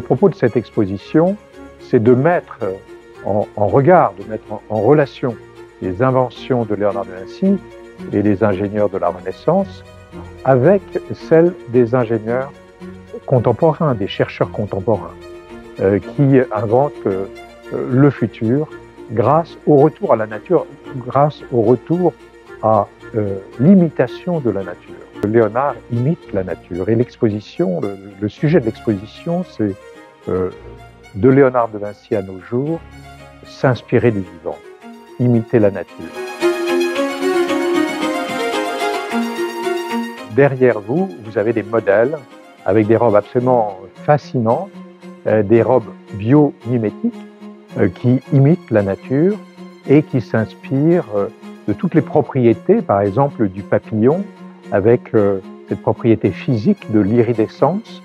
propos de cette exposition, c'est de mettre en regard, de mettre en relation les inventions de Léonard de Vinci et les ingénieurs de la Renaissance avec celles des ingénieurs contemporains, des chercheurs contemporains qui inventent le futur grâce au retour à la nature, grâce au retour à l'imitation de la nature. Léonard imite la nature et l'exposition, le sujet de l'exposition, c'est de Léonard de Vinci à nos jours, s'inspirer du vivant, imiter la nature. Derrière vous, vous avez des modèles avec des robes absolument fascinantes, des robes biomimétiques qui imitent la nature et qui s'inspirent de toutes les propriétés, par exemple du papillon, avec cette propriété physique de l'iridescence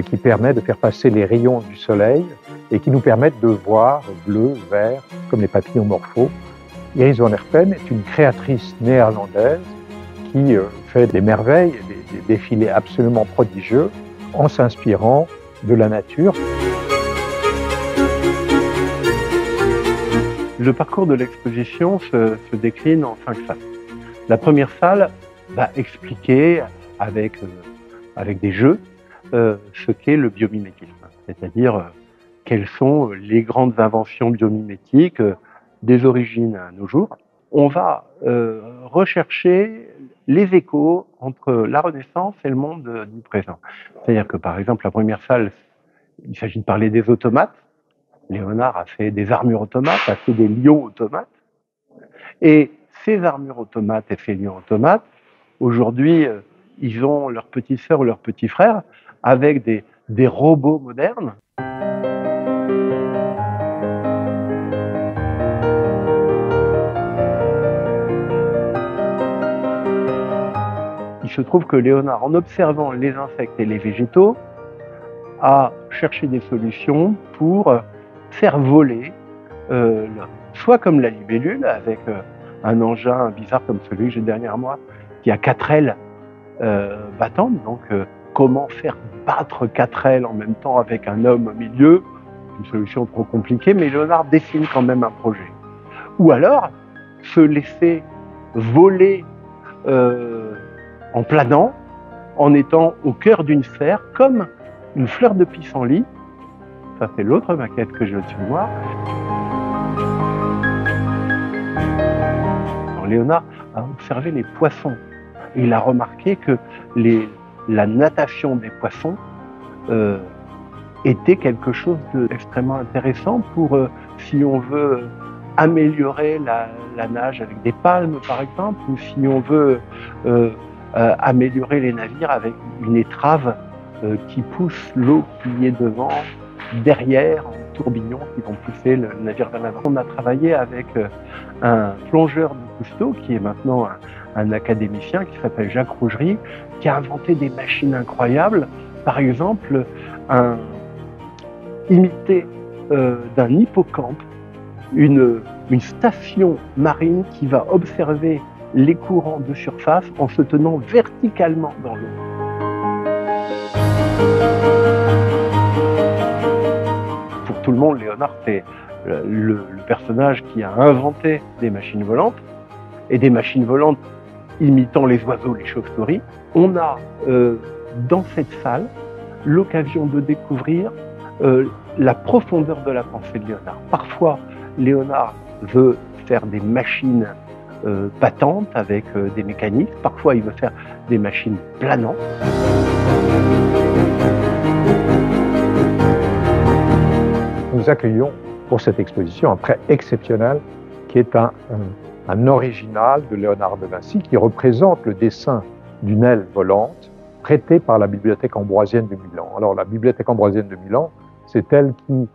qui permet de faire passer les rayons du soleil et qui nous permettent de voir bleu, vert, comme les papillons morphos. Iris van Herpen est une créatrice néerlandaise qui fait des merveilles, des défilés absolument prodigieux en s'inspirant de la nature. Le parcours de l'exposition se décline en 5 salles. La première salle va expliquer avec des jeux ce qu'est le biomimétisme, c'est-à-dire quelles sont les grandes inventions biomimétiques des origines à nos jours. On va rechercher les échos entre la Renaissance et le monde du présent. C'est-à-dire que par exemple, la première salle, il s'agit de parler des automates. Léonard a fait des armures automates, a fait des lions automates. Et ces armures automates et ces lions automates, aujourd'hui, ils ont leurs petites sœurs ou leurs petits frères avec des robots modernes. Il se trouve que Léonard, en observant les insectes et les végétaux, a cherché des solutions pour faire voler l'homme. Soit comme la libellule, avec un engin bizarre comme celui que j'ai derrière moi, qui a 4 ailes battantes. Donc, comment faire battre 4 ailes en même temps avec un homme au milieu? Une solution trop compliquée, mais Léonard dessine quand même un projet. Ou alors, se laisser voler en planant, en étant au cœur d'une sphère, comme une fleur de pissenlit. Ça, c'est l'autre maquette que j'ai au-dessus de moi. Alors, Léonard a observé les poissons. Et il a remarqué que la natation des poissons était quelque chose d'extrêmement intéressant pour, si on veut améliorer la nage avec des palmes, par exemple, ou si on veut améliorer les navires avec une étrave qui pousse l'eau qui est devant, derrière, en tourbillon, qui vont pousser le navire vers l'avant. On a travaillé avec un plongeur de Cousteau, qui est maintenant un académicien, qui s'appelle Jacques Rougerie, qui a inventé des machines incroyables. Par exemple, imité d'un hippocampe, une station marine qui va observer les courants de surface en se tenant verticalement dans l'eau. Pour tout le monde, Léonard, c'est le personnage qui a inventé des machines volantes, et des machines volantes imitant les oiseaux, les chauves-souris. On a dans cette salle l'occasion de découvrir la profondeur de la pensée de Léonard. Parfois, Léonard veut faire des machines battantes avec des mécaniques. Parfois, il veut faire des machines planantes. Nous accueillons pour cette exposition un prêt exceptionnel qui est un original de Léonard de Vinci qui représente le dessin d'une aile volante prêtée par la Bibliothèque Ambroisienne de Milan. Alors la Bibliothèque Ambroisienne de Milan, c'est elle qui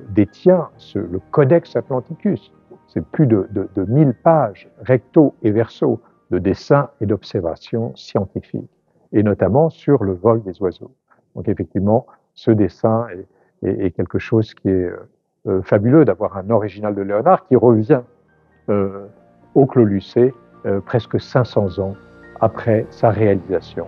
détient le Codex Atlanticus. C'est plus de 1000 pages recto et verso de dessins et d'observations scientifiques, et notamment sur le vol des oiseaux. Donc effectivement, ce dessin est quelque chose qui est fabuleux d'avoir un original de Léonard qui revient au Clos Lucé presque 500 ans après sa réalisation.